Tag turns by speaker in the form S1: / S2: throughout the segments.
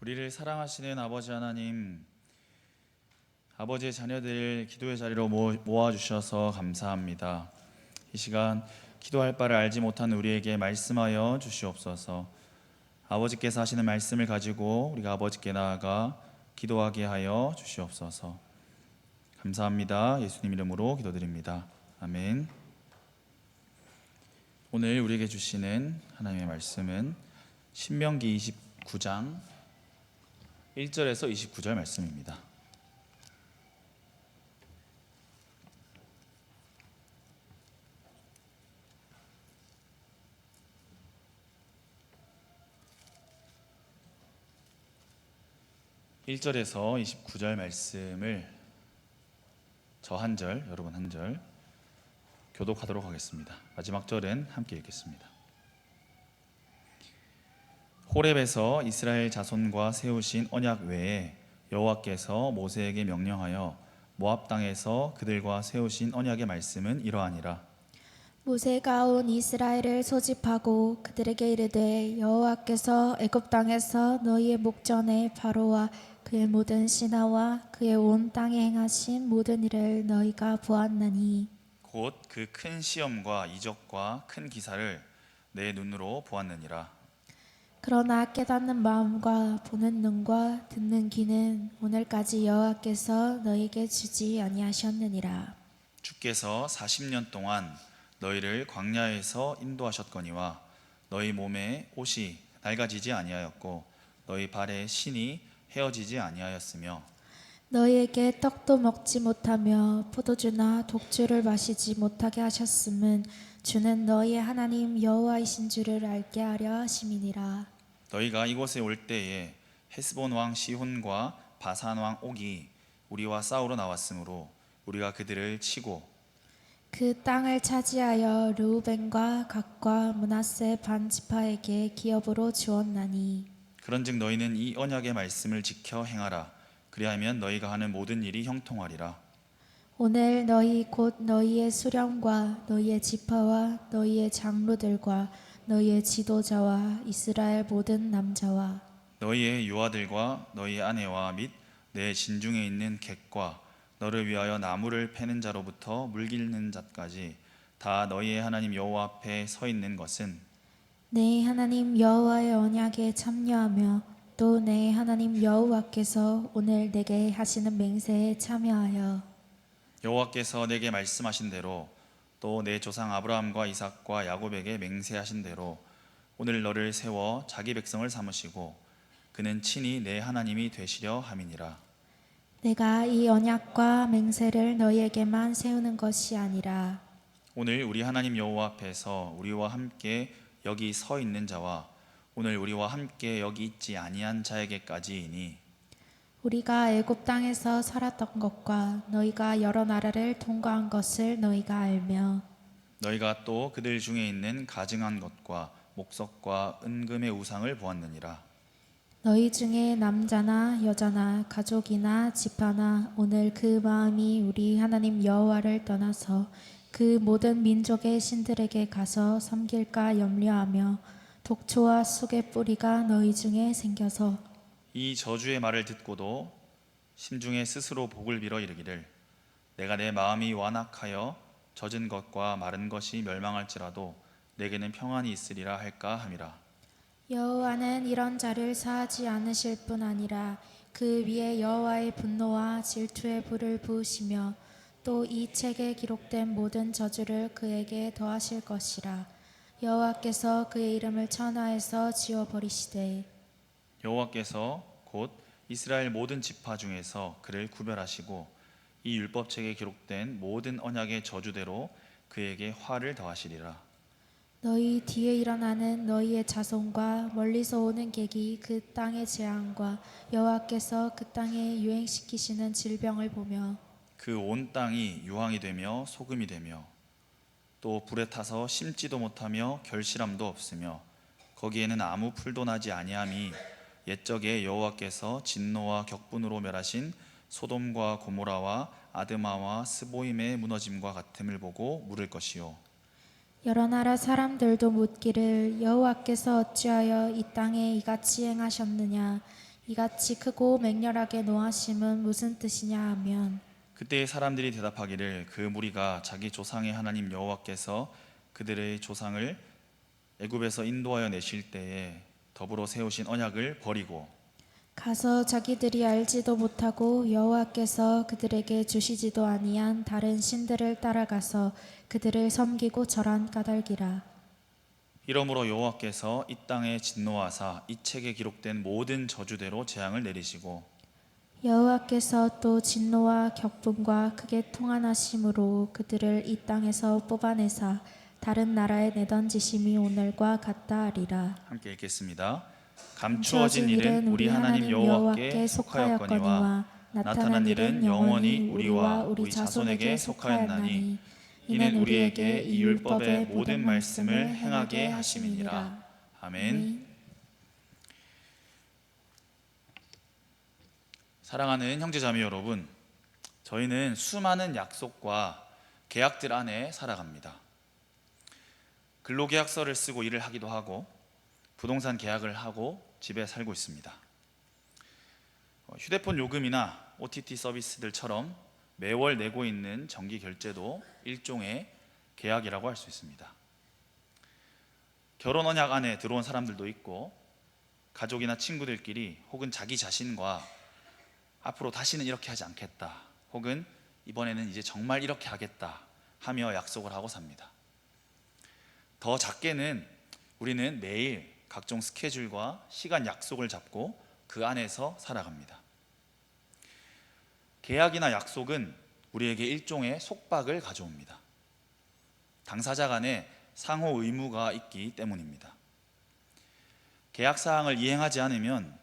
S1: 우리를 사랑하시는 아버지 하나님, 아버지의 자녀들 기도의 자리로 모아주셔서 감사합니다. 이 시간 기도할 바를 알지 못한 우리에게 말씀하여 주시옵소서. 아버지께서 하시는 말씀을 가지고 우리가 아버지께 나아가 기도하게 하여 주시옵소서. 감사합니다. 예수님 이름으로 기도드립니다. 아멘. 오늘 우리에게 주시는 하나님의 말씀은 신명기 29장 1절에서 29절 말씀입니다. (1절에서 29절) 말씀을 저 한 절, 여러분 한 절 교독하도록 하겠습니다. 마지막 절은 함께 읽겠습니다. 호렙에서 이스라엘 자손과 세우신 언약 외에 여호와께서 모세에게 명령하여 모압 땅에서 그들과 세우신 언약의 말씀은 이러하니라.
S2: 모세가 온 이스라엘을 소집하고 그들에게 이르되 여호와께서 애굽 땅에서 너희의 목전에 바로와 그의 모든 신하와 그의 온 땅에 행하신 모든 일을 너희가 보았나니
S1: 곧 그 큰 시험과 이적과 큰 기사를 내 눈으로 보았느니라.
S2: 그러나 깨닫는 마음과 보는 눈과 듣는 귀는 오늘까지 여호와께서 너희에게 주지 아니하셨느니라.
S1: 주께서 40년 동안 너희를 광야에서 인도하셨거니와 너희 몸에 옷이 낡아지지 아니하였고 너희 발에 신이 헤어지지 아니하였으며
S2: 너희에게 떡도 먹지 못하며 포도주나 독주를 마시지 못하게 하셨음은 주는 너희의 하나님 여호와이신 줄을 알게 하려 하심이니라.
S1: 너희가 이곳에 올 때에 헤스본 왕 시혼과 바산 왕 옥이 우리와 싸우러 나왔으므로 우리가 그들을 치고
S2: 그 땅을 차지하여 르우벤과 gad과 므낫세 반 지파에게 기업으로 주었나니
S1: 그런즉 너희는 이 언약의 말씀을 지켜 행하라. 그리하면 너희가 하는 모든 일이 형통하리라.
S2: 오늘 너희 곧 너희의 수령과 너희의 지파와 너희의 장로들과 너희의 지도자와 이스라엘 모든 남자와
S1: 너희의 유아들과 너희의 아내와 및 내 진중에 있는 객과 너를 위하여 나무를 패는 자로부터 물기는 자까지 다 너희의 하나님 여호와 앞에 서 있는 것은
S2: 내 하나님 여호와의 언약에 참여하며 또 내 하나님 여호와께서 오늘 내게 하시는 맹세에 참여하여
S1: 여호와께서 내게 말씀하신 대로 또 내 조상 아브라함과 이삭과 야곱에게 맹세하신 대로 오늘 너를 세워 자기 백성을 삼으시고 그는 친히 내 하나님이 되시려 함이니라.
S2: 내가 이 언약과 맹세를 너희에게만 세우는 것이 아니라
S1: 오늘 우리 하나님 여호와 앞에서 우리와 함께 여기 서 있는 자와 오늘 우리와 함께 여기 있지 아니한 자에게까지이니
S2: 우리가 애굽 땅에서 살았던 것과 너희가 여러 나라를 통과한 것을 너희가 알며
S1: 너희가 또 그들 중에 있는 가증한 것과 목석과 은금의 우상을 보았느니라.
S2: 너희 중에 남자나 여자나 가족이나 지파나 오늘 그 마음이 우리 하나님 여호와를 떠나서 그 모든 민족의 신들에게 가서 섬길까 염려하며 독초와 쑥의 뿌리가 너희 중에 생겨서
S1: 이 저주의 말을 듣고도 심중에 스스로 복을 빌어 이르기를 내가 내 마음이 완악하여 젖은 것과 마른 것이 멸망할지라도 내게는 평안이 있으리라 할까 함이라.
S2: 여호와는 이런 자를 사하지 않으실 뿐 아니라 그 위에 여호와의 분노와 질투의 불을 부으시며 또 이 책에 기록된 모든 저주를 그에게 더하실 것이라. 여호와께서 그의 이름을 천하에서 지워버리시되
S1: 여호와께서 곧 이스라엘 모든 지파 중에서 그를 구별하시고 이 율법책에 기록된 모든 언약의 저주대로 그에게 화를 더하시리라.
S2: 너희 뒤에 일어나는 너희의 자손과 멀리서 오는 객이 그 땅의 재앙과 여호와께서 그 땅에 유행시키시는 질병을 보며
S1: 그 온 땅이 유황이 되며 소금이 되며 또 불에 타서 심지도 못하며 결실함도 없으며 거기에는 아무 풀도 나지 아니함이 옛적에 여호와께서 진노와 격분으로 멸하신 소돔과 고모라와 아드마와 스보임의 무너짐과 같음을 보고 물을 것이요
S2: 여러 나라 사람들도 묻기를 여호와께서 어찌하여 이 땅에 이같이 행하셨느냐 이같이 크고 맹렬하게 노하심은 무슨 뜻이냐 하면
S1: 그때 사람들이 대답하기를 그 무리가 자기 조상의 하나님 여호와께서 그들의 조상을 애굽에서 인도하여 내실 때에 더불어 세우신 언약을 버리고
S2: 가서 자기들이 알지도 못하고 여호와께서 그들에게 주시지도 아니한 다른 신들을 따라가서 그들을 섬기고 절한 까닭이라.
S1: 이러므로 여호와께서 이 땅에 진노하사 이 책에 기록된 모든 저주대로 재앙을 내리시고
S2: 여호와께서 또 진노와 격분과 크게 통한하심으로 그들을 이 땅에서 뽑아내사 다른 나라에 내던지심이 오늘과 같다 하리라.
S1: 함께 읽겠습니다. 감추어진 일은 우리 하나님 여호와께 속하였거니와 나타난 일은 영원히 우리와 우리 자손에게 속하였나니 이는 우리에게 이 율법의 모든 말씀을 행하게 하심이니라. 아멘. 사랑하는 형제자매 여러분, 저희는 수많은 약속과 계약들 안에 살아갑니다. 근로계약서를 쓰고 일을 하기도 하고 부동산 계약을 하고 집에 살고 있습니다. 휴대폰 요금이나 OTT 서비스들처럼 매월 내고 있는 정기 결제도 일종의 계약이라고 할 수 있습니다. 결혼 언약 안에 들어온 사람들도 있고 가족이나 친구들끼리 혹은 자기 자신과 앞으로 다시는 이렇게 하지 않겠다 혹은 이번에는 이제 정말 이렇게 하겠다 하며 약속을 하고 삽니다. 더 작게는 우리는 매일 각종 스케줄과 시간 약속을 잡고 그 안에서 살아갑니다. 계약이나 약속은 우리에게 일종의 속박을 가져옵니다. 당사자 간에 상호 의무가 있기 때문입니다. 계약 사항을 이행하지 않으면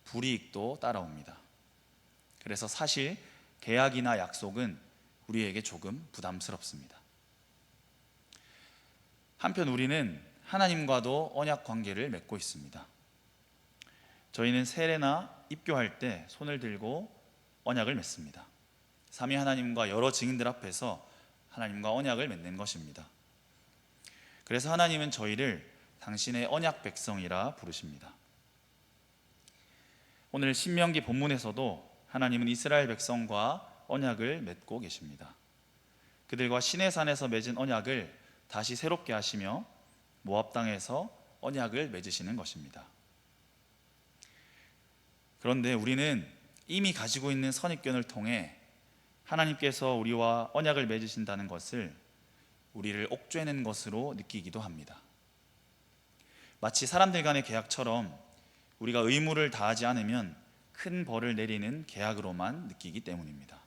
S1: 불이익도 따라옵니다. 그래서 사실 계약이나 약속은 우리에게 조금 부담스럽습니다. 한편 우리는 하나님과도 언약 관계를 맺고 있습니다. 저희는 세례나 입교할 때 손을 들고 언약을 맺습니다. 삼위 하나님과 여러 증인들 앞에서 하나님과 언약을 맺는 것입니다. 그래서 하나님은 저희를 당신의 언약 백성이라 부르십니다. 오늘 신명기 본문에서도 하나님은 이스라엘 백성과 언약을 맺고 계십니다. 그들과 시내산에서 맺은 언약을 다시 새롭게 하시며 모압 땅에서 언약을 맺으시는 것입니다. 그런데 우리는 이미 가지고 있는 선입견을 통해 하나님께서 우리와 언약을 맺으신다는 것을 우리를 옥죄는 것으로 느끼기도 합니다. 마치 사람들 간의 계약처럼 우리가 의무를 다하지 않으면 큰 벌을 내리는 계약으로만 느끼기 때문입니다.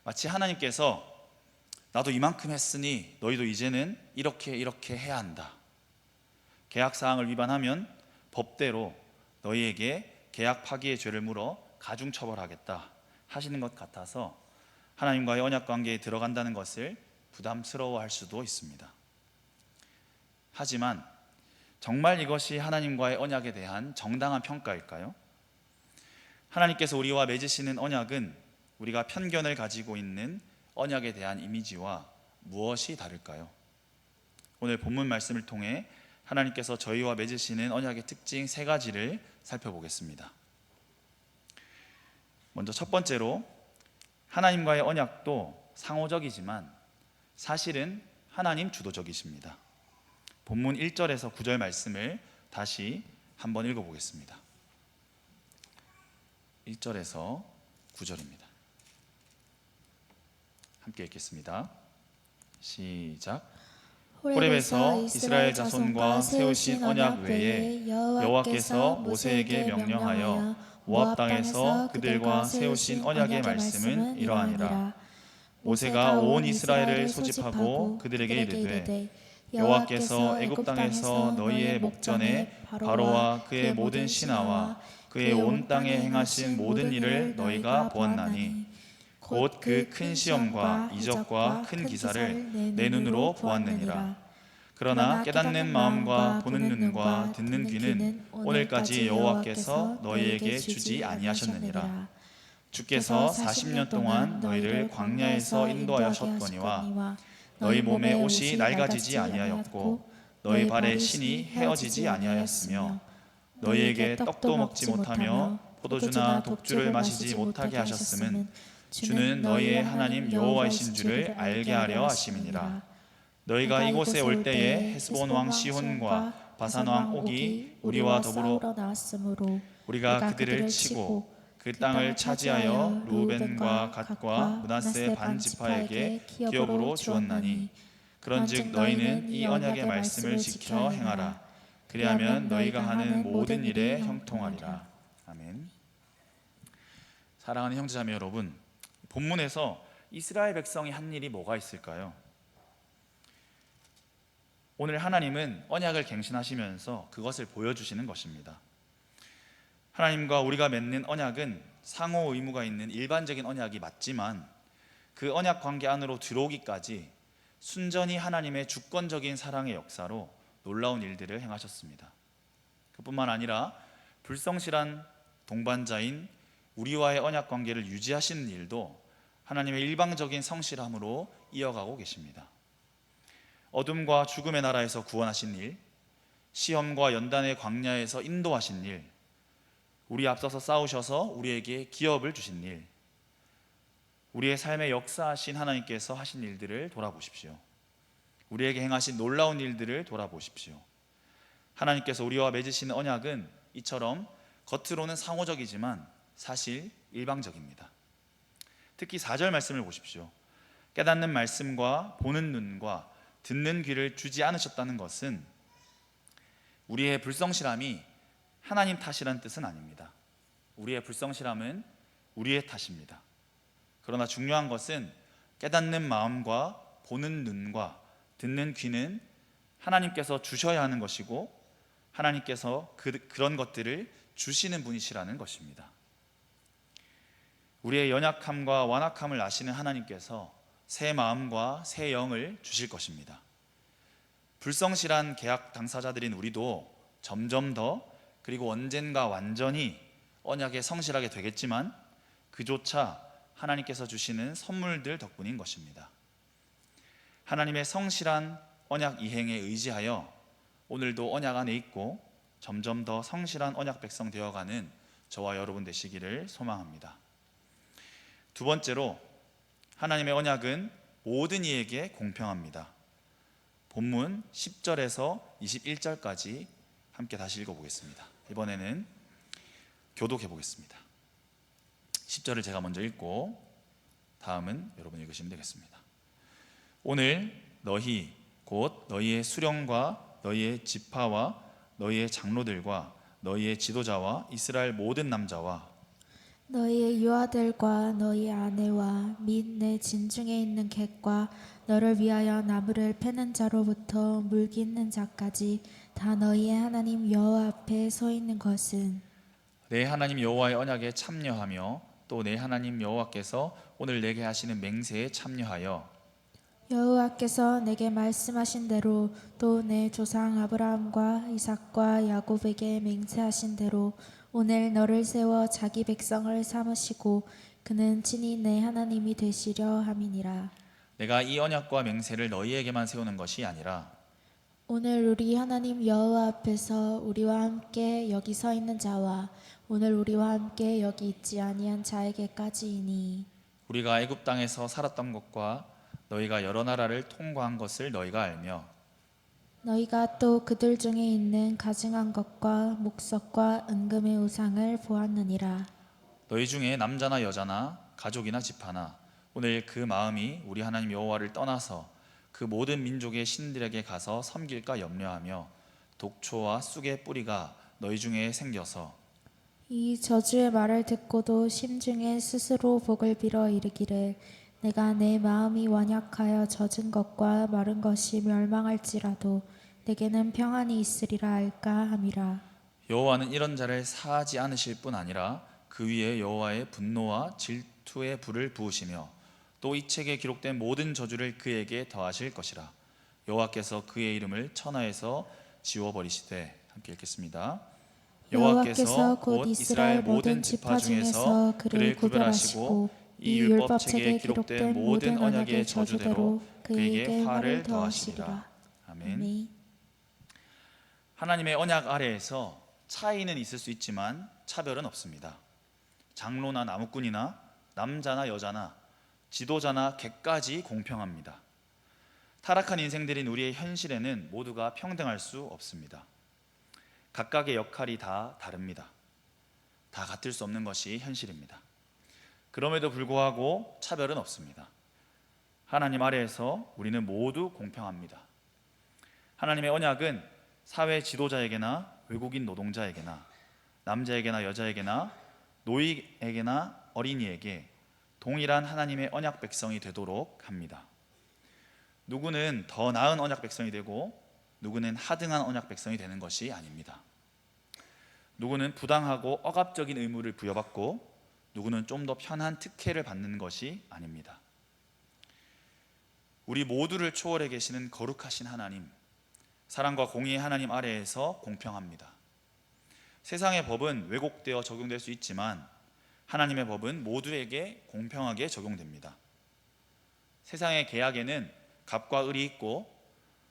S1: 마치 하나님께서 나도 이만큼 했으니 너희도 이제는 이렇게 해야 한다. 계약 사항을 위반하면 법대로 너희에게 계약 파기의 죄를 물어 가중 처벌하겠다 하시는 것 같아서 하나님과의 언약 관계에 들어간다는 것을 부담스러워할 수도 있습니다. 하지만 정말 이것이 하나님과의 언약에 대한 정당한 평가일까요? 하나님께서 우리와 맺으시는 언약은 우리가 편견을 가지고 있는 언약에 대한 이미지와 무엇이 다를까요? 오늘 본문 말씀을 통해 하나님께서 저희와 맺으시는 언약의 특징 세 가지를 살펴보겠습니다. 먼저 첫 번째로 하나님과의 언약도 상호적이지만 사실은 하나님 주도적이십니다. 본문 1절에서 9절 말씀을 다시 한번 읽어보겠습니다. 1절에서 9절입니다. 함께 읽겠습니다. 시작. 호렙에서 이스라엘 자손과 세우신 언약 외에 여호와께서 모세에게 명령하여 모압 땅에서 그들과 세우신 언약의 말씀은 이러하니라. 모세가 온 이스라엘을 소집하고 그들에게 이르되 여호와께서 애굽 땅에서 너희의 목전에 바로와 그의 모든 신하와 그의 온 땅에 행하신 모든 일을 너희가 보았나니 곧 그 큰 시험과 이적과 큰 기사를 내 눈으로 보았느니라. 그러나 깨닫는 마음과 보는 눈과 듣는 귀는 오늘까지 여호와께서 너희에게 주지 아니하셨느니라. 주께서 40년 동안 너희를 광야에서 인도하셨거니와 너희 몸에 옷이 낡아지지 아니하였고 너희 발에 신이 헤어지지 아니하였으며 너희에게 떡도 먹지 못하며 포도주나 독주를 마시지 못하게 하셨음은 주는 너희의 하나님 여호와이신 줄을 알게 하려 하심이니라. 너희가 이곳에 올 때에 헤스본 왕 시혼과 바산 왕 옥이 우리와 더불어
S2: 나왔으므로
S1: 우리가 그들을 치고 그 땅을 차지하여 루벤과 갓과 므낫세 반 지파에게 기업으로 주었나니 그런즉 너희는 이 언약의 말씀을 지켜 행하라. 그리하면 너희가 하는 모든 일에 형통하리라. 아멘. 사랑하는 형제자매 여러분, 본문에서 이스라엘 백성이 한 일이 뭐가 있을까요? 오늘 하나님은 언약을 갱신하시면서 그것을 보여주시는 것입니다. 하나님과 우리가 맺는 언약은 상호 의무가 있는 일반적인 언약이 맞지만 그 언약 관계 안으로 들어오기까지 순전히 하나님의 주권적인 사랑의 역사로 놀라운 일들을 행하셨습니다. 그뿐만 아니라 불성실한 동반자인 우리와의 언약 관계를 유지하시는 일도 하나님의 일방적인 성실함으로 이어가고 계십니다. 어둠과 죽음의 나라에서 구원하신 일, 시험과 연단의 광야에서 인도하신 일, 우리 앞서서 싸우셔서 우리에게 기업을 주신 일, 우리의 삶에 역사하신 하나님께서 하신 일들을 돌아보십시오. 우리에게 행하신 놀라운 일들을 돌아보십시오. 하나님께서 우리와 맺으시는 언약은 이처럼 겉으로는 상호적이지만 사실 일방적입니다. 특히 4절 말씀을 보십시오. 깨닫는 말씀과 보는 눈과 듣는 귀를 주지 않으셨다는 것은 우리의 불성실함이 하나님 탓이라는 뜻은 아닙니다. 우리의 불성실함은 우리의 탓입니다. 그러나 중요한 것은 깨닫는 마음과 보는 눈과 듣는 귀는 하나님께서 주셔야 하는 것이고 하나님께서 그런 것들을 주시는 분이시라는 것입니다. 우리의 연약함과 완악함을 아시는 하나님께서 새 마음과 새 영을 주실 것입니다. 불성실한 계약 당사자들인 우리도 점점 더 그리고 언젠가 완전히 언약에 성실하게 되겠지만 그조차 하나님께서 주시는 선물들 덕분인 것입니다. 하나님의 성실한 언약 이행에 의지하여 오늘도 언약 안에 있고 점점 더 성실한 언약 백성 되어가는 저와 여러분 되시기를 소망합니다. 두 번째로 하나님의 언약은 모든 이에게 공평합니다. 본문 10절에서 21절까지 함께 다시 읽어보겠습니다. 이번에는 교독해 보겠습니다. 10절을 제가 먼저 읽고 다음은 여러분 읽으시면 되겠습니다. 오늘 너희 곧 너희의 수령과 너희의 지파와 너희의 장로들과 너희의 지도자와 이스라엘 모든 남자와
S2: 너희의 유아들과 너희 아내와 및 내 진중에 있는 객과 너를 위하여 나무를 패는 자로부터 물기 있는 자까지 다 너희의 하나님 여호와 앞에 서 있는 것은
S1: 내 하나님 여호와의 언약에 참여하며 또 내 하나님 여호와께서 오늘 내게 하시는 맹세에 참여하여
S2: 여호와께서 내게 말씀하신 대로 또 내 조상 아브라함과 이삭과 야곱에게 맹세하신 대로 오늘 너를 세워 자기 백성을 삼으시고 그는 친히 내 하나님이 되시려 함이니라.
S1: 내가 이 언약과 맹세를 너희에게만 세우는 것이 아니라
S2: 오늘 우리 하나님 여호와 앞에서 우리와 함께 여기 서 있는 자와 오늘 우리와 함께 여기 있지 아니한 자에게까지이니
S1: 우리가 애굽 땅에서 살았던 것과 너희가 여러 나라를 통과한 것을 너희가 알며
S2: 너희가 또 그들 중에 있는 가증한 것과 목석과 은금의 우상을 보았느니라.
S1: 너희 중에 남자나 여자나 가족이나 집하나 오늘 그 마음이 우리 하나님 여호와를 떠나서 그 모든 민족의 신들에게 가서 섬길까 염려하며 독초와 쑥의 뿌리가 너희 중에 생겨서
S2: 이 저주의 말을 듣고도 심중에 스스로 복을 빌어 이르기를 내가 내 마음이 완약하여 젖은 것과 마른 것이 멸망할지라도 내게는 평안이 있으리라 할까 함이라.
S1: 여호와는 이런 자를 사하지 않으실 뿐 아니라 그 위에 여호와의 분노와 질투의 불을 부으시며 또 이 책에 기록된 모든 저주를 그에게 더하실 것이라. 여호와께서 그의 이름을 천하에서 지워버리시되 함께 읽겠습니다. 여호와께서 곧 이스라엘 모든 지파 중에서 그를 구별하시고 이 율법책에 기록된 모든 언약의 저주대로 그에게 화를 더하시리라. 아멘.
S2: 아멘.
S1: 하나님의 언약 아래에서 차이는 있을 수 있지만 차별은 없습니다. 장로나 나무꾼이나 남자나 여자나 지도자나 객까지 공평합니다. 타락한 인생들인 우리의 현실에는 모두가 평등할 수 없습니다. 각각의 역할이 다 다릅니다. 다 같을 수 없는 것이 현실입니다. 그럼에도 불구하고 차별은 없습니다. 하나님 아래에서 우리는 모두 공평합니다. 하나님의 언약은 사회 지도자에게나 외국인 노동자에게나 남자에게나 여자에게나 노인에게나 어린이에게 동일한 하나님의 언약 백성이 되도록 합니다. 누구는 더 나은 언약 백성이 되고 누구는 하등한 언약 백성이 되는 것이 아닙니다. 누구는 부당하고 억압적인 의무를 부여받고 누구는 좀 더 편한 특혜를 받는 것이 아닙니다. 우리 모두를 초월해 계시는 거룩하신 하나님, 사랑과 공의의 하나님 아래에서 공평합니다. 세상의 법은 왜곡되어 적용될 수 있지만 하나님의 법은 모두에게 공평하게 적용됩니다. 세상의 계약에는 갑과 을이 있고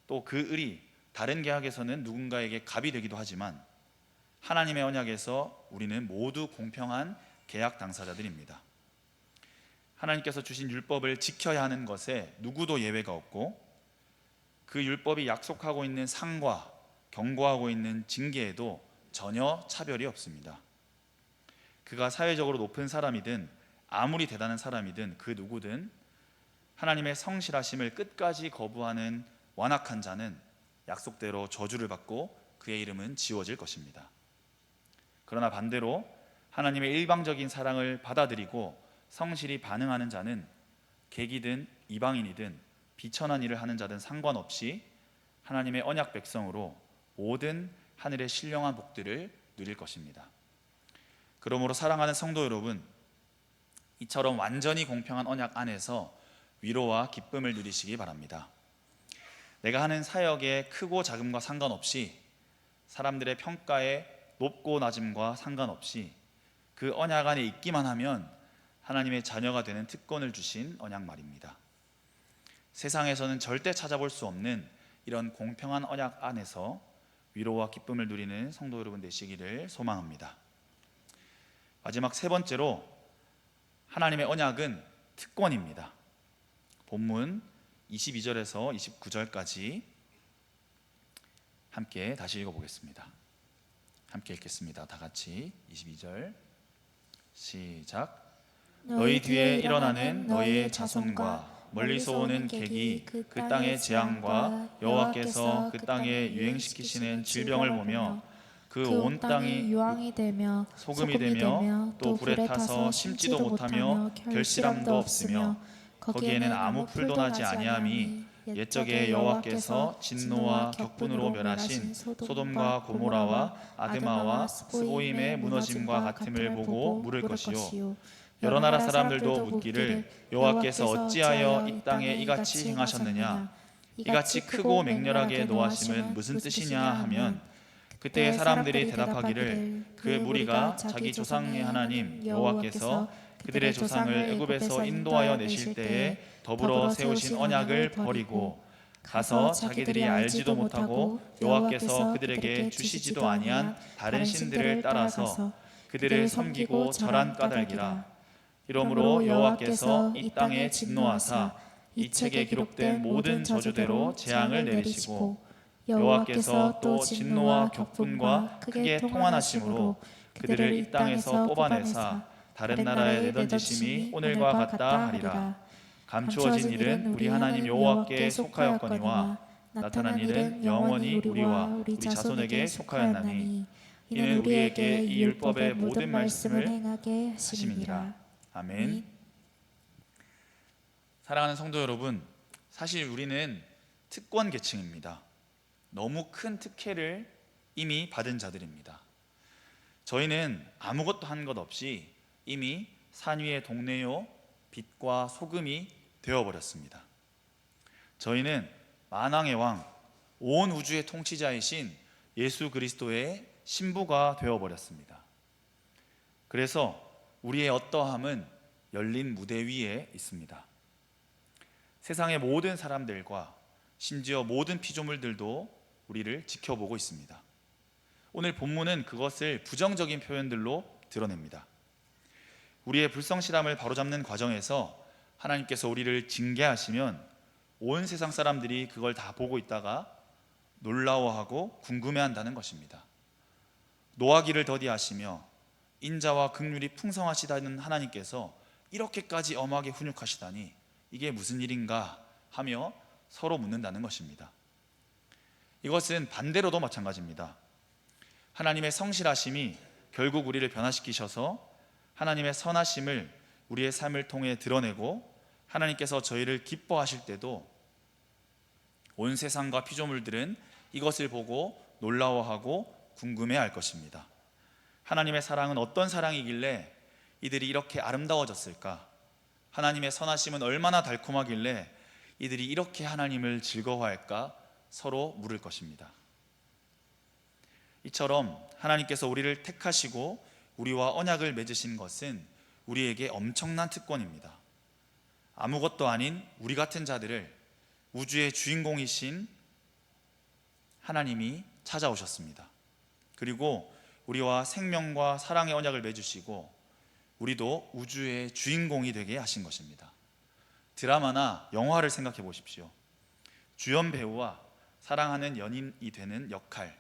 S1: 또 그 을이 다른 계약에서는 누군가에게 갑이 되기도 하지만 하나님의 언약에서 우리는 모두 공평한 계약 당사자들입니다. 하나님께서 주신 율법을 지켜야 하는 것에 누구도 예외가 없고 그 율법이 약속하고 있는 상과 경고하고 있는 징계에도 전혀 차별이 없습니다. 그가 사회적으로 높은 사람이든 아무리 대단한 사람이든 그 누구든 하나님의 성실하심을 끝까지 거부하는 완악한 자는 약속대로 저주를 받고 그의 이름은 지워질 것입니다. 그러나 반대로 하나님의 일방적인 사랑을 받아들이고 성실히 반응하는 자는 객이든 이방인이든 비천한 일을 하는 자든 상관없이 하나님의 언약 백성으로 모든 하늘의 신령한 복들을 누릴 것입니다. 그러므로 사랑하는 성도 여러분, 이처럼 완전히 공평한 언약 안에서 위로와 기쁨을 누리시기 바랍니다. 내가 하는 사역의 크고 작음과 상관없이 사람들의 평가에 높고 낮음과 상관없이 그 언약 안에 있기만 하면 하나님의 자녀가 되는 특권을 주신 언약 말입니다. 세상에서는 절대 찾아볼 수 없는 이런 공평한 언약 안에서 위로와 기쁨을 누리는 성도 여러분 되시기를 소망합니다. 마지막 세 번째로 하나님의 언약은 특권입니다. 본문 22절에서 29절까지 함께 다시 읽어보겠습니다. 함께 읽겠습니다. 다 같이 22절 시작. 너희 뒤에 일어나는 너희의 자손과 멀리서 오는 객이 그 땅의 재앙과 여호와께서 그 땅에 유행시키시는 질병을 보며 그 온 땅이
S2: 유황이 되며
S1: 소금이 되며 또 불에 타서 심지도 못하며 결실함도 없으며 거기에는 아무 풀도 나지 아니함이 옛적에 여호와께서 진노와 격분으로 멸하신 소돔과 고모라와 아드마와 스보임의 무너짐과 같음을 보고 물을 것이요 여러 나라 사람들도 묻기를 여호와께서 어찌하여 이 땅에 이같이 행하셨느냐 이같이 크고 맹렬하게 노하심은 무슨 뜻이냐 하면 그때 사람들이 대답하기를 그 무리가 자기 조상의 하나님 여호와께서 그들의 조상을 애굽에서 인도하여 내실 때에 더불어 세우신 언약을 버리고 가서 자기들이 알지도 못하고 여호와께서 그들에게 주시지도 아니한 다른 신들을 따라서 그들을 섬기고 절한 까닭이라. 이러므로 여호와께서 이 땅에 진노하사 이 책에 기록된 모든 저주대로 재앙을 내리시고 여호와께서 또 진노와 격분과 크게 통한하심으로 그들을 이 땅에서 뽑아내사 다른 나라에 내던지심이 오늘과 같다 하리라. 감추어진 일은 우리 하나님 여호와께 속하였거니와 나타난 일은 영원히 우리와 우리 자손에게 속하였나니 이는 우리에게 이 율법의 모든 말씀을 행하게 하심이니라. 아멘. 사랑하는 성도 여러분, 사실 우리는 특권 계층입니다. 너무 큰 특혜를 이미 받은 자들입니다. 저희는 아무것도 한 것 없이 이미 산 위의 동네요 빛과 소금이 되어버렸습니다. 저희는 만왕의 왕, 온 우주의 통치자이신 예수 그리스도의 신부가 되어버렸습니다. 그래서 우리의 어떠함은 열린 무대 위에 있습니다. 세상의 모든 사람들과 심지어 모든 피조물들도 우리를 지켜보고 있습니다. 오늘 본문은 그것을 부정적인 표현들로 드러냅니다. 우리의 불성실함을 바로잡는 과정에서 하나님께서 우리를 징계하시면 온 세상 사람들이 그걸 다 보고 있다가 놀라워하고 궁금해한다는 것입니다. 노하기를 더디하시며 인자와 긍휼이 풍성하시다는 하나님께서 이렇게까지 엄하게 훈육하시다니 이게 무슨 일인가 하며 서로 묻는다는 것입니다. 이것은 반대로도 마찬가지입니다. 하나님의 성실하심이 결국 우리를 변화시키셔서 하나님의 선하심을 우리의 삶을 통해 드러내고 하나님께서 저희를 기뻐하실 때도 온 세상과 피조물들은 이것을 보고 놀라워하고 궁금해할 것입니다. 하나님의 사랑은 어떤 사랑이길래 이들이 이렇게 아름다워졌을까? 하나님의 선하심은 얼마나 달콤하길래 이들이 이렇게 하나님을 즐거워할까? 서로 물을 것입니다. 이처럼 하나님께서 우리를 택하시고 우리와 언약을 맺으신 것은 우리에게 엄청난 특권입니다. 아무것도 아닌 우리 같은 자들을 우주의 주인공이신 하나님이 찾아오셨습니다. 그리고 우리와 생명과 사랑의 언약을 맺으시고 우리도 우주의 주인공이 되게 하신 것입니다. 드라마나 영화를 생각해 보십시오. 주연 배우와 사랑하는 연인이 되는 역할,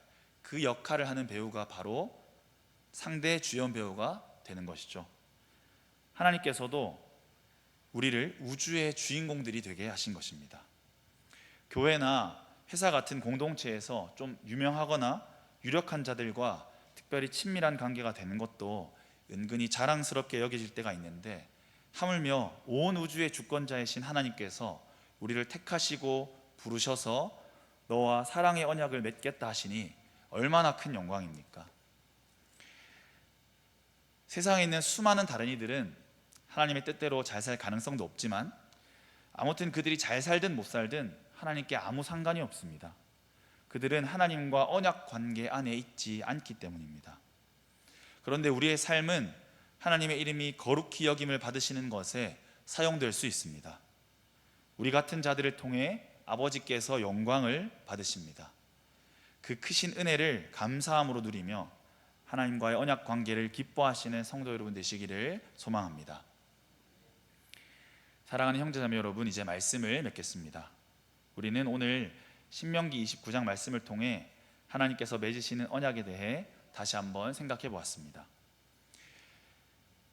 S1: 그 역할을 하는 배우가 바로 상대 주연 배우가 되는 것이죠. 하나님께서도 우리를 우주의 주인공들이 되게 하신 것입니다. 교회나 회사 같은 공동체에서 좀 유명하거나 유력한 자들과 특별히 친밀한 관계가 되는 것도 은근히 자랑스럽게 여겨질 때가 있는데, 하물며 온 우주의 주권자이신 하나님께서 우리를 택하시고 부르셔서 너와 사랑의 언약을 맺겠다 하시니 얼마나 큰 영광입니까? 세상에 있는 수많은 다른 이들은 하나님의 뜻대로 잘 살 가능성도 없지만 아무튼 그들이 잘 살든 못 살든 하나님께 아무 상관이 없습니다. 그들은 하나님과 언약 관계 안에 있지 않기 때문입니다. 그런데 우리의 삶은 하나님의 이름이 거룩히 여김을 받으시는 것에 사용될 수 있습니다. 우리 같은 자들을 통해 아버지께서 영광을 받으십니다. 그 크신 은혜를 감사함으로 누리며 하나님과의 언약 관계를 기뻐하시는 성도 여러분 되시기를 소망합니다. 사랑하는 형제자매 여러분, 이제 말씀을 맺겠습니다. 우리는 오늘 신명기 29장 말씀을 통해 하나님께서 맺으시는 언약에 대해 다시 한번 생각해 보았습니다.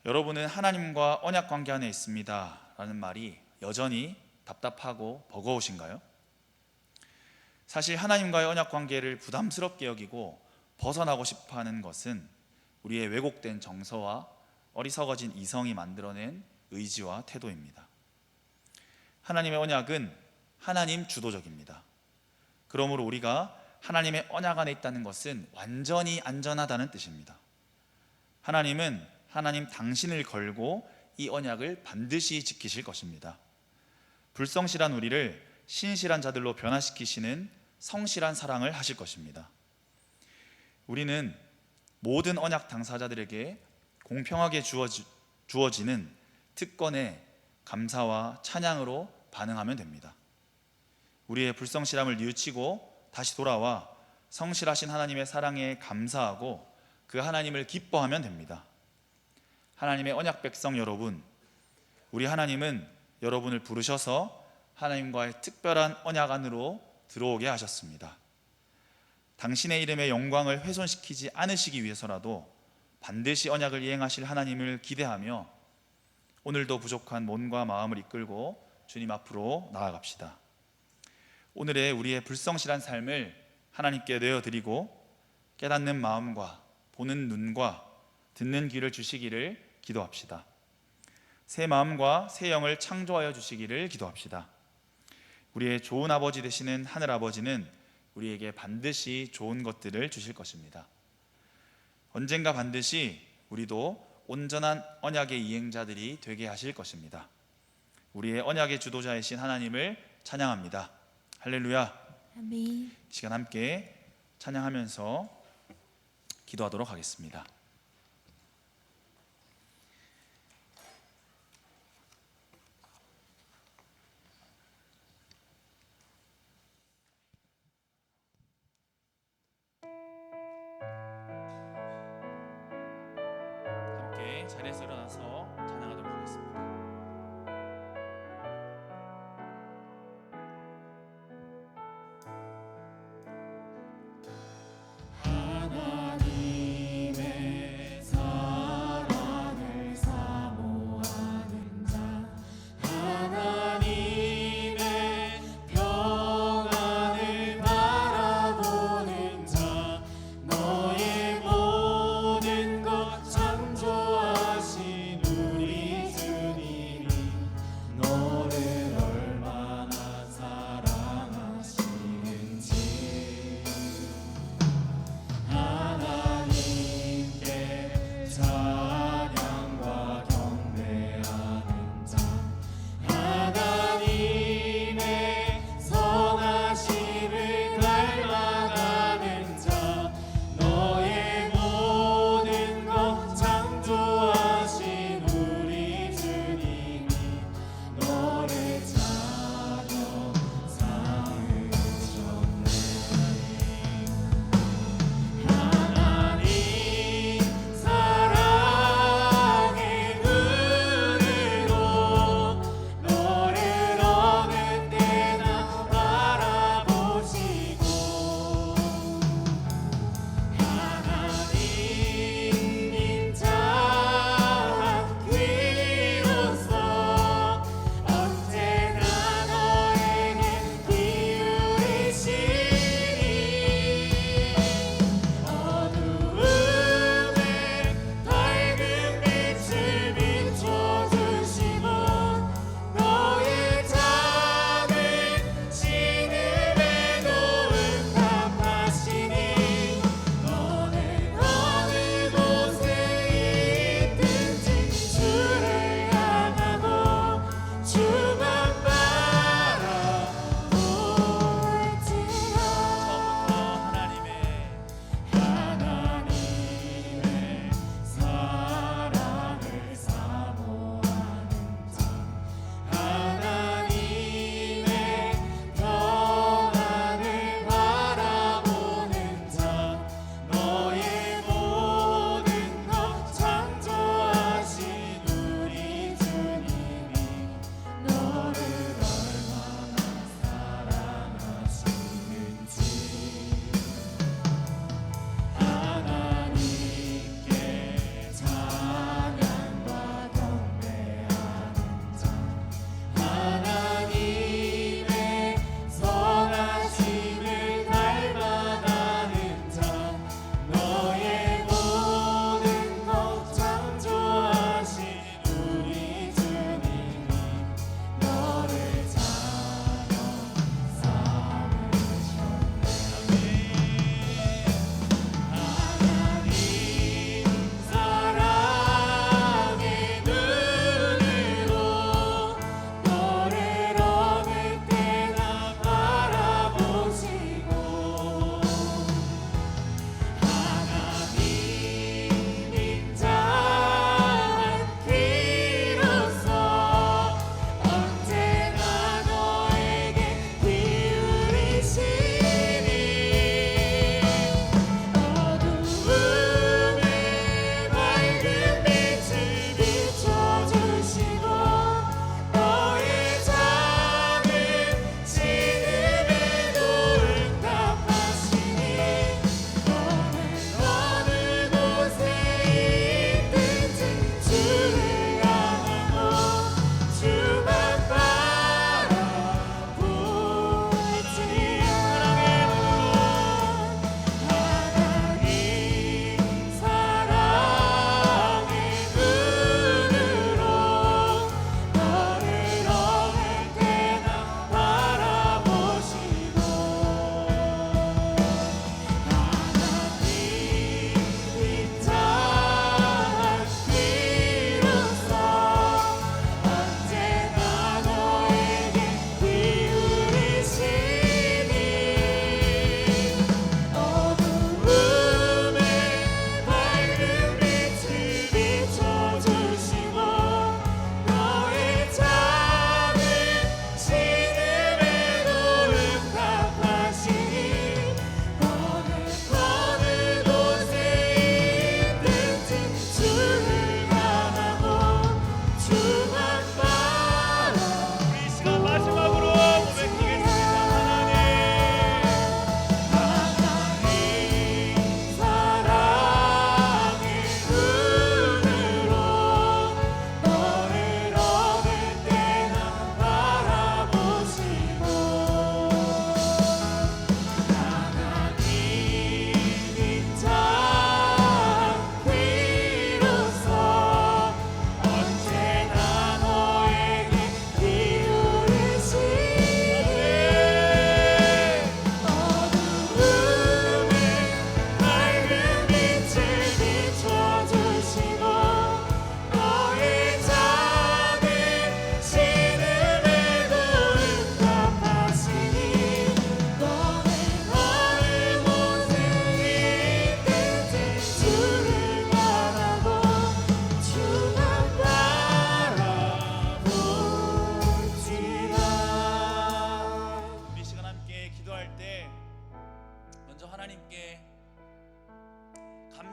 S1: 여러분은 하나님과 언약 관계 안에 있습니다 라는 말이 여전히 답답하고 버거우신가요? 사실 하나님과의 언약 관계를 부담스럽게 여기고 벗어나고 싶어하는 것은 우리의 왜곡된 정서와 어리석어진 이성이 만들어낸 의지와 태도입니다. 하나님의 언약은 하나님 주도적입니다. 그러므로 우리가 하나님의 언약 안에 있다는 것은 완전히 안전하다는 뜻입니다. 하나님은 하나님 당신을 걸고 이 언약을 반드시 지키실 것입니다. 불성실한 우리를 신실한 자들로 변화시키시는 성실한 사랑을 하실 것입니다. 우리는 모든 언약 당사자들에게 공평하게 주어지는 특권에 감사와 찬양으로 반응하면 됩니다. 우리의 불성실함을 뉘우치고 다시 돌아와 성실하신 하나님의 사랑에 감사하고 그 하나님을 기뻐하면 됩니다. 하나님의 언약 백성 여러분, 우리 하나님은 여러분을 부르셔서 하나님과의 특별한 언약 안으로 들어오게 하셨습니다. 당신의 이름의 영광을 훼손시키지 않으시기 위해서라도 반드시 언약을 이행하실 하나님을 기대하며 오늘도 부족한 몸과 마음을 이끌고 주님 앞으로 나아갑시다. 오늘의 우리의 불성실한 삶을 하나님께 내어드리고 깨닫는 마음과 보는 눈과 듣는 귀를 주시기를 기도합시다. 새 마음과 새 영을 창조하여 주시기를 기도합시다. 우리의 좋은 아버지 되시는 하늘 아버지는 우리에게 반드시 좋은 것들을 주실 것입니다. 언젠가 반드시 우리도 온전한 언약의 이행자들이 되게 하실 것입니다. 우리의 언약의 주도자이신 하나님을 찬양합니다. 할렐루야.
S2: 아멘.
S1: 이 시간 함께 찬양하면서 기도하도록 하겠습니다. 우리 자리에서 일어나서 찬양하도록 하겠습니다.
S2: 하나님의 사랑을 사모하는 자, 하나님의 평안을 바라보는 자, 너의 모든 것 창조하신 우리 주님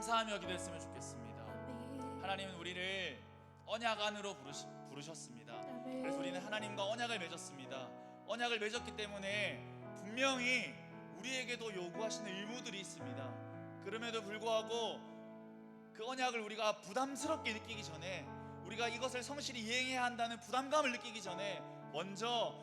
S1: 감사하며 기도했으면 좋겠습니다.
S2: 아멘.
S1: 하나님은 우리를 언약 안으로 부르셨습니다. 그래서 우리는 하나님과 언약을 맺었습니다. 언약을 맺었기 때문에 분명히 우리에게도 요구하시는 의무들이 있습니다. 그럼에도 불구하고 그 언약을 우리가 부담스럽게 느끼기 전에, 우리가 이것을 성실히 이행해야 한다는 부담감을 느끼기 전에 먼저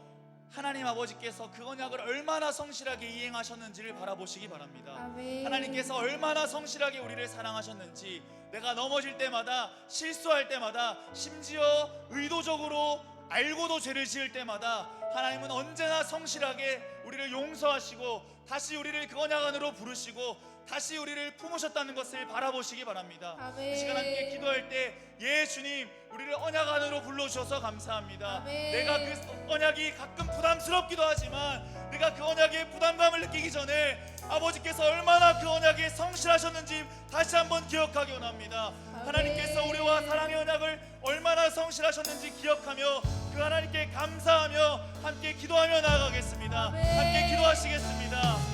S1: 하나님 아버지께서 그 언약을 얼마나 성실하게 이행하셨는지를 바라보시기 바랍니다.
S2: 아멘.
S1: 하나님께서 얼마나 성실하게 우리를 사랑하셨는지, 내가 넘어질 때마다, 실수할 때마다, 심지어 의도적으로 알고도 죄를 지을 때마다 하나님은 언제나 성실하게 우리를 용서하시고 다시 우리를 그 언약 안으로 부르시고 다시 우리를 품으셨다는 것을 바라보시기 바랍니다.
S2: 아멘.
S1: 이 시간 함께 기도할 때, 예 주님, 우리를 언약 안으로 불러주셔서 감사합니다.
S2: 아멘.
S1: 내가 그 언약이 가끔 부담스럽기도 하지만 내가 그 언약의 부담감을 느끼기 전에 아버지께서 얼마나 그 언약에 성실하셨는지 다시 한번 기억하기 원합니다. 하나님께서 우리와 사랑의 언약을 얼마나 성실하셨는지 기억하며 그 하나님께 감사하며 함께 기도하며 나아가겠습니다.
S2: 아멘.
S1: 함께 기도하시겠습니다.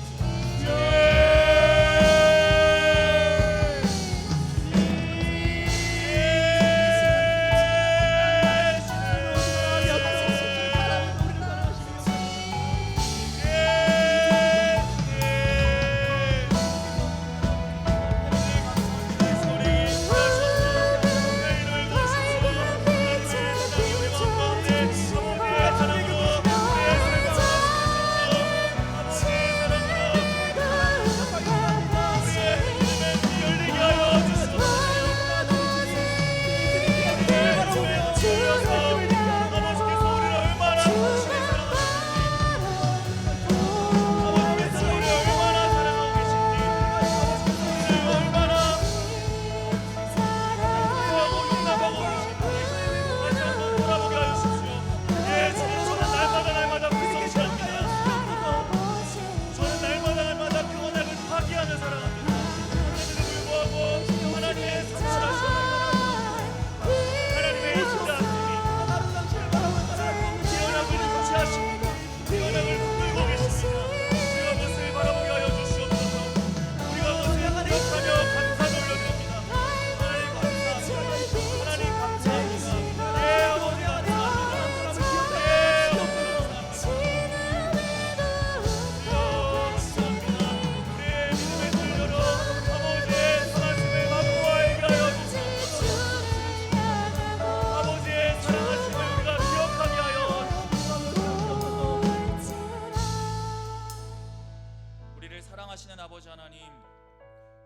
S1: 사랑하시는 아버지 하나님,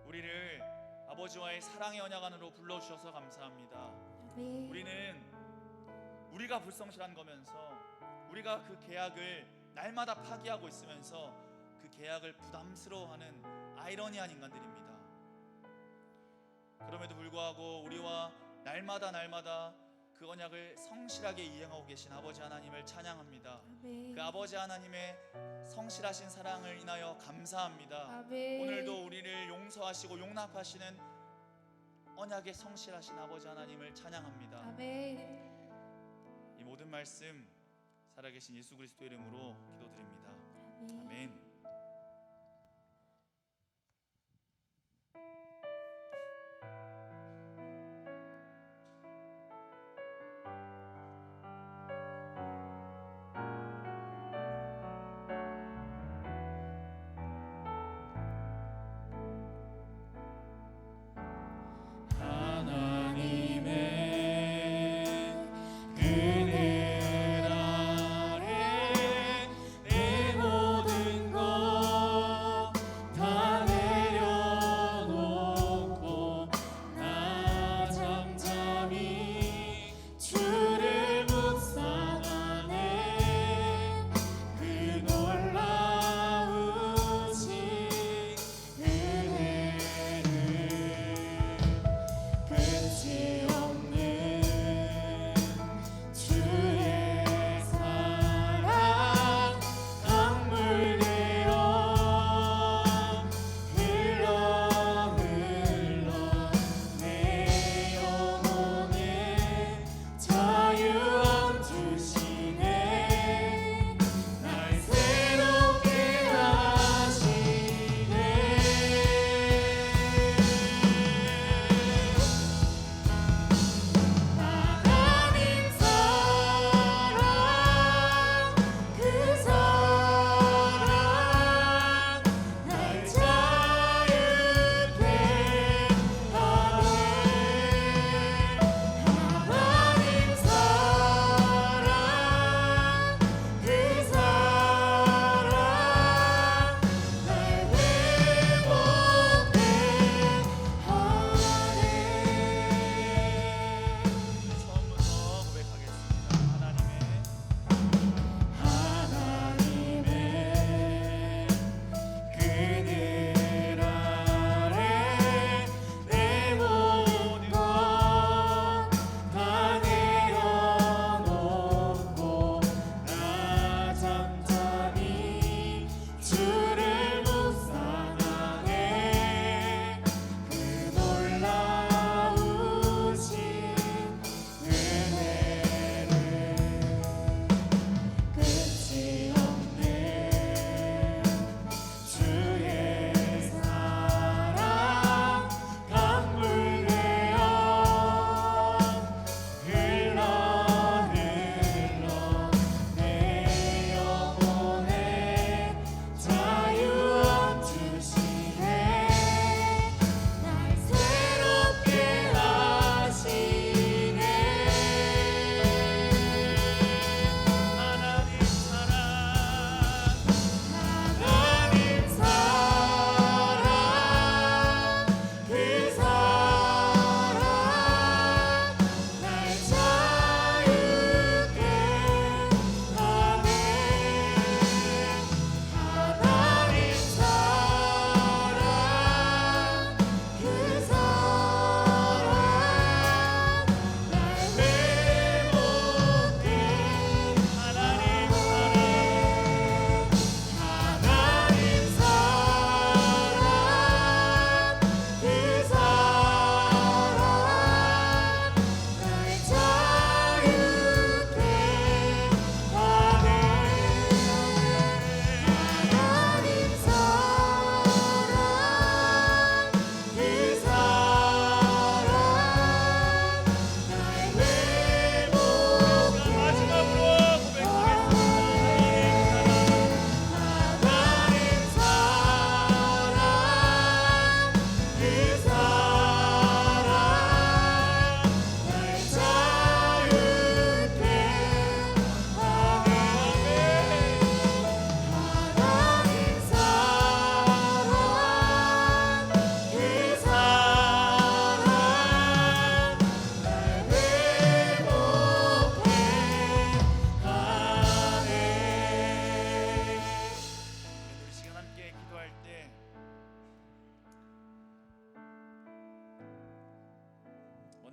S1: 우리를 아버지와의 사랑의 언약 안으로 불러주셔서 감사합니다. 우리는 우리가 불성실한 거면서, 우리가 그 계약을 날마다 파기하고 있으면서 그 계약을 부담스러워하는 아이러니한 인간들입니다. 그럼에도 불구하고 우리와 날마다 그 언약을 성실하게 이행하고 계신 아버지 하나님을 찬양합니다.
S2: 아멘.
S1: 그 아버지 하나님의 성실하신 사랑을 인하여 감사합니다.
S2: 아멘.
S1: 오늘도 우리를 용서하시고 용납하시는 언약에 성실하신 아버지 하나님을 찬양합니다.
S2: 아멘.
S1: 이 모든 말씀 살아계신 예수 그리스도의 이름으로 기도드립니다.
S2: 아멘.
S1: 아멘.
S2: 그늘 아래 내 모든 것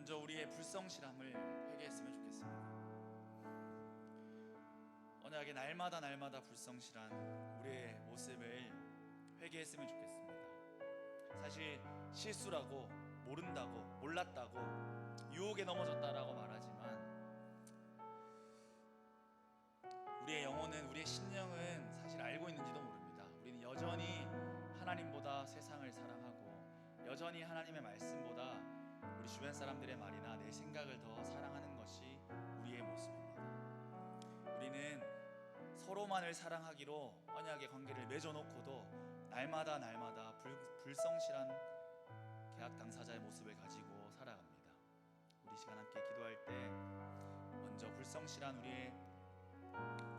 S1: 먼저 우리의 불성실함을 회개했으면 좋겠습니다. 언약의 날마다 불성실한 우리의 모습을 회개했으면 좋겠습니다. 사실 실수라고, 모른다고, 몰랐다고, 유혹에 넘어졌다라고 말하지만 우리의 영혼은, 우리의 심령은 사실 알고 있는지도 모릅니다. 우리는 여전히 하나님보다 세상을 사랑하고 여전히 하나님의 말씀보다 우리 주변 사람들의 말이나 내 생각을 더 사랑하는 것이 우리의 모습입니다. 우리는 서로만을 사랑하기로 언약의 관계를 맺어놓고도 날마다 불성실한 계약 당사자의 모습을 가지고 살아갑니다. 우리 시간 함께 기도할 때 먼저 불성실한 우리의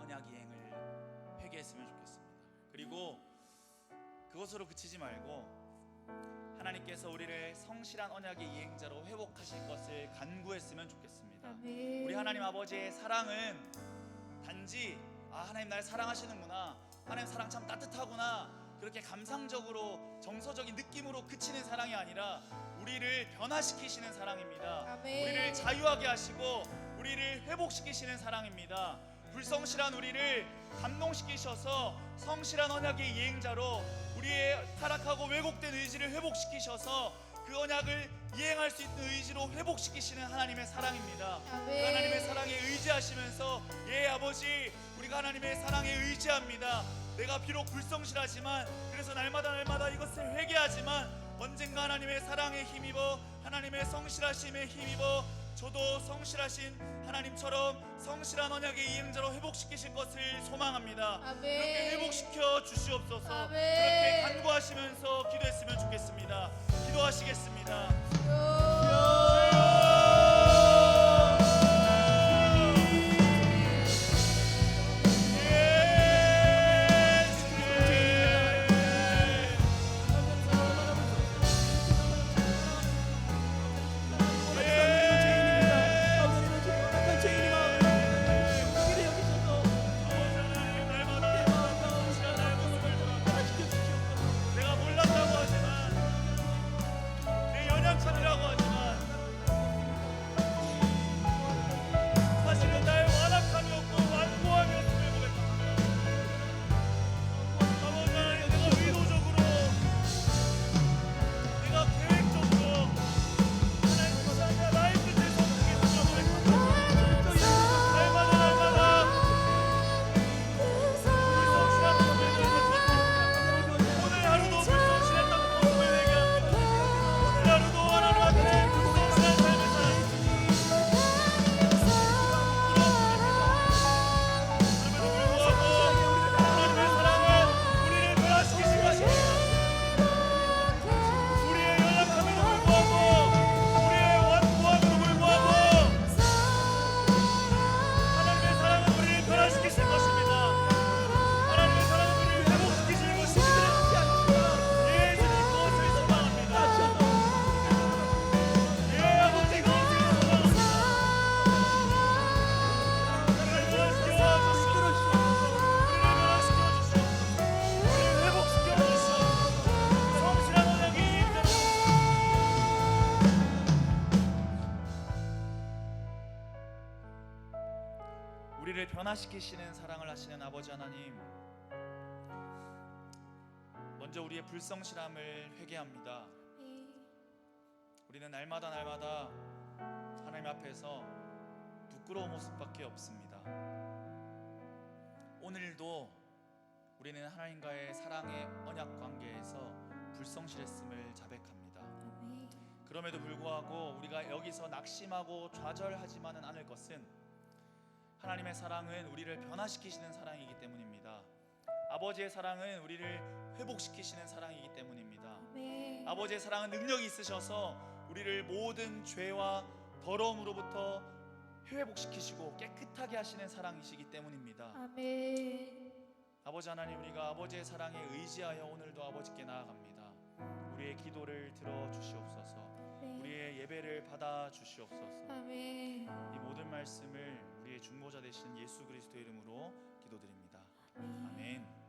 S1: 언약 이행을 회개했으면 좋겠습니다. 그리고 그것으로 그치지 말고 하나님께서 우리를 성실한 언약의 이행자로 회복하실 것을 간구했으면 좋겠습니다.
S2: 아멘.
S1: 우리 하나님 아버지의 사랑은 단지 하나님 날 사랑하시는구나, 하나님 사랑 참 따뜻하구나, 그렇게 감상적으로 정서적인 느낌으로 그치는 사랑이 아니라 우리를 변화시키시는 사랑입니다.
S2: 아멘.
S1: 우리를 자유하게 하시고 우리를 회복시키시는 사랑입니다. 불성실한 우리를 감동시키셔서 성실한 언약의 이행자로 우리의 타락하고 왜곡된 의지를 회복시키셔서 그 언약을 이행할 수 있는 의지로 회복시키시는 하나님의 사랑입니다.
S2: 아멘.
S1: 그 하나님의 사랑에 의지하시면서 아버지, 우리가 하나님의 사랑에 의지합니다. 내가 비록 불성실하지만, 그래서 날마다 이것을 회개하지만 언젠가 하나님의 사랑에 힘입어, 하나님의 성실하심에 힘입어 저도 성실하신 하나님처럼 성실한 언약의 이행자로 회복시키실 것을 소망합니다.
S2: 아멘.
S1: 그렇게 회복시켜 주시옵소서.
S2: 아멘.
S1: 그렇게 간구하시면서 기도했으면 좋겠습니다. 기도하시겠습니다. 내가 몰랐다고 하지만, 내 연약함이라고 하지만, 사실은 나의 완악함이 없고 완고함이 없음을 고백합니다. 아버지 하나님, 내가 의도적으로, 내가 계획적으로 하나님 뜻하냐 나의 뜻을 선택했음을 고백합니다. 날마다 불성실한 모습을 고백합니다. 오늘 하루도 불성실했다고 모습을 얘기합니다. 오늘 하루도 하나님 앞에 불성실한 삶을 살았습니다. 그럼에도 불구하고 하나님의 사랑은 우리를 변화시키신 것입니다. 우리의 연약함에도 불구하고, 우리의 완고함에도 불구하고 하나님의 사랑은 우리를 변화시키실 것입니다. 하나님의 사랑은 우리를 회복시키실 것입니다. 예수님 그것을 소망합니다. 아버지 그것을 소망합니다. 우리를 변화시켜 주시옵소서. 우리를 변화시켜 주시옵소서. 우리를 회복시켜 주시옵소서. 성실한 언약의 이행자로 우리를 변화시키시는 사랑을 하시는 아버지 하나님, 먼저 우리의 불성실함을 회개합니다. 우리는 날마다 하나님 앞에서 부끄러운 모습밖에 없습니다. 오늘도 우리는 하나님과의 사랑의 언약 관계에서 불성실했음을 자백합니다. 그럼에도 불구하고 우리가 여기서 낙심하고 좌절하지만은 않을 것은 하나님의 사랑은 우리를 변화시키시는 사랑이기 때문입니다. 아버지의 사랑은 우리를 회복시키시는 사랑이기 때문입니다. 아버지의 사랑은 능력이 있으셔서 우리를 모든 죄와 더러움으로부터 회복시키시고 깨끗하게 하시는 사랑이시기 때문입니다.
S2: 아멘.
S1: 아버지 하나님, 우리가 아버지의 사랑에 의지하여 오늘도 아버지께 나아갑니다. 우리의 기도를 들어 주시옵소서. 우리의 예배를 받아 주시옵소서.
S2: 아멘.
S1: 이 모든 말씀을 우리의 중보자 되시는 예수 그리스도의 이름으로 기도드립니다. 아멘.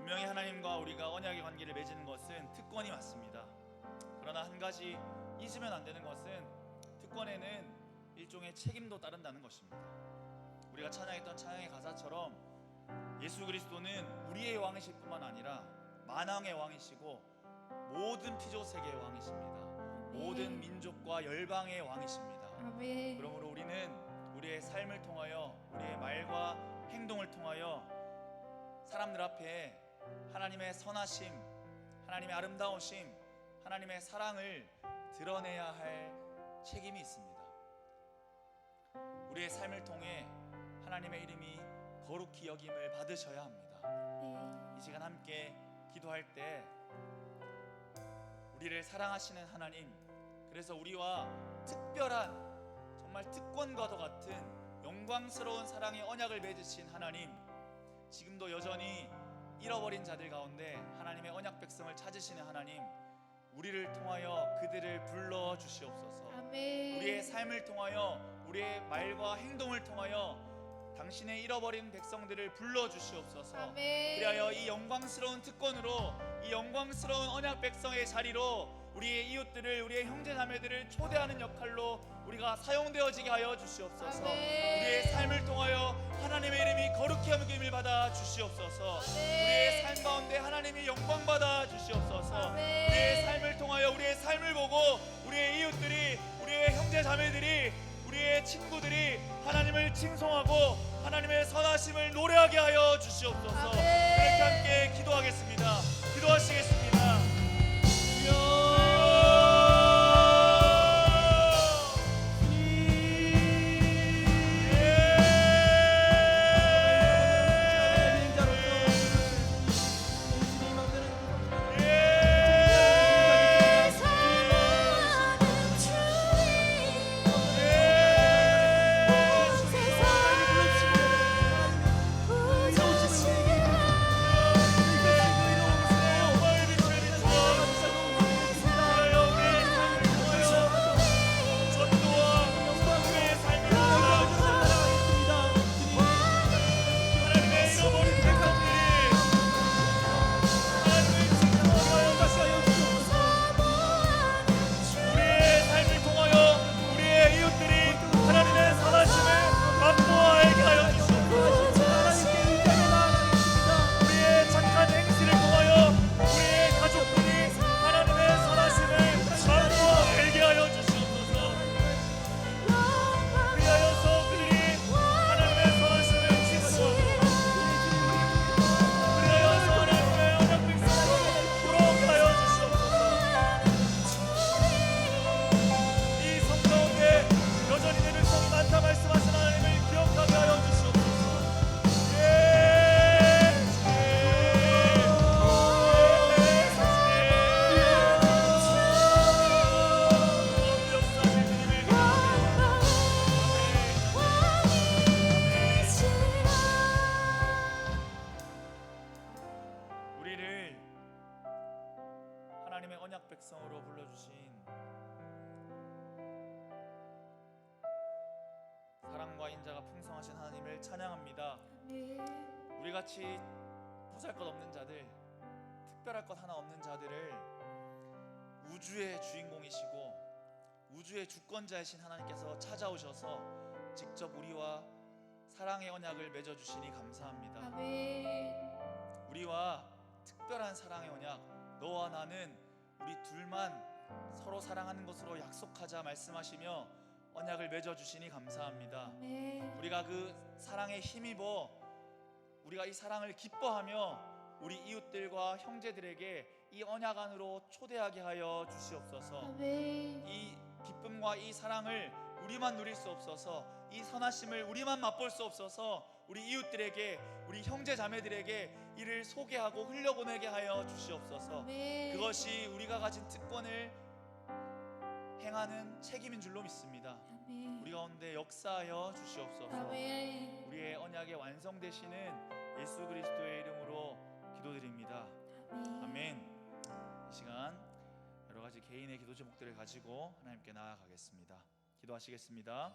S1: 분명히 하나님과 우리가 언약의 관계를 맺는 것은 특권이 맞습니다. 그러나 한 가지 잊으면 안 되는 것은 특권에는 일종의 책임도 따른다는 것입니다. 우리가 찬양했던 찬양의 가사처럼 예수 그리스도는 우리의 왕이실 뿐만 아니라 만왕의 왕이시고 모든 피조세계의 왕이십니다. 모든 민족과 열방의 왕이십니다.
S2: 아멘.
S1: 그러므로 우리는 우리의 삶을 통하여, 우리의 말과 행동을 통하여 사람들 앞에 하나님의 선하심, 하나님의 아름다우심, 하나님의 사랑을 드러내야 할 책임이 있습니다. 우리의 삶을 통해 하나님의 이름이 거룩히 여김을 받으셔야 합니다.
S2: 네.
S1: 이 시간 함께 기도할 때 우리를 사랑하시는 하나님, 그래서 우리와 특별한 정말 특권과도 같은 영광스러운 사랑의 언약을 맺으신 하나님, 지금도 여전히 잃어버린 자들 가운데 하나님의 언약 백성을 찾으시는 하나님, 우리를 통하여 그들을 불러 주시옵소서.
S2: 아멘.
S1: 우리의 삶을 통하여, 우리의 말과 행동을 통하여 당신의 잃어버린 백성들을 불러 주시옵소서.
S2: 아멘.
S1: 그리하여 이 영광스러운 특권으로, 이 영광스러운 언약 백성의 자리로 우리의 이웃들을, 우리의 형제자매들을 초대하는 역할로 우리가 사용되어지게 하여 주시옵소서.
S2: 아멘.
S1: 우리의 삶을 통하여 하나님의 이름이 거룩히 여김을 받아 주시옵소서. 우리의 삶 가운데 하나님이 영광 받아 주시옵소서.
S2: 아멘.
S1: 우리의 삶을 통하여, 우리의 삶을 보고 우리의 이웃들이, 우리의 형제자매들이, 우리의 친구들이 하나님을 칭송하고 하나님의 선하심을 노래하게 하여 주시옵소서.
S2: 아멘.
S1: 그렇게 함께 기도하겠습니다. 기도하시겠습니다. 우리를 하나님의 언약 백성으로 불러주신 사랑과 인자가 풍성하신 하나님을 찬양합니다.
S2: 아멘.
S1: 우리같이 보잘것없는 자들, 특별할 것 하나 없는 자들을 우주의 주인공이시고 우주의 주권자이신 하나님께서 찾아오셔서 직접 우리와 사랑의 언약을 맺어주시니 감사합니다.
S2: 아멘.
S1: 우리와 특별한 사랑의 언약, 너와 나는 우리 둘만 서로 사랑하는 것으로 약속하자 말씀하시며 언약을 맺어주시니 감사합니다.
S2: 아멘.
S1: 우리가 그 사랑에 힘입어 우리가 이 사랑을 기뻐하며 우리 이웃들과 형제들에게 이 언약 안으로 초대하게 하여 주시옵소서.
S2: 아멘.
S1: 이 기쁨과 이 사랑을 우리만 누릴 수 없어서, 이 선하심을 우리만 맛볼 수 없어서 우리 이웃들에게, 우리 형제 자매들에게 이를 소개하고 흘려보내게 하여 주시옵소서.
S2: 아멘.
S1: 그것이 우리가 가진 특권을 행하는 책임인 줄로 믿습니다.
S2: 아멘.
S1: 우리 가운데 역사하여 주시옵소서.
S2: 아멘.
S1: 우리의 언약의 완성되시는 예수 그리스도의 이름으로 기도드립니다. 아멘. 이 시간 여러 가지 개인의 기도 제목들을 가지고 하나님께 나아가겠습니다. 기도하시겠습니다.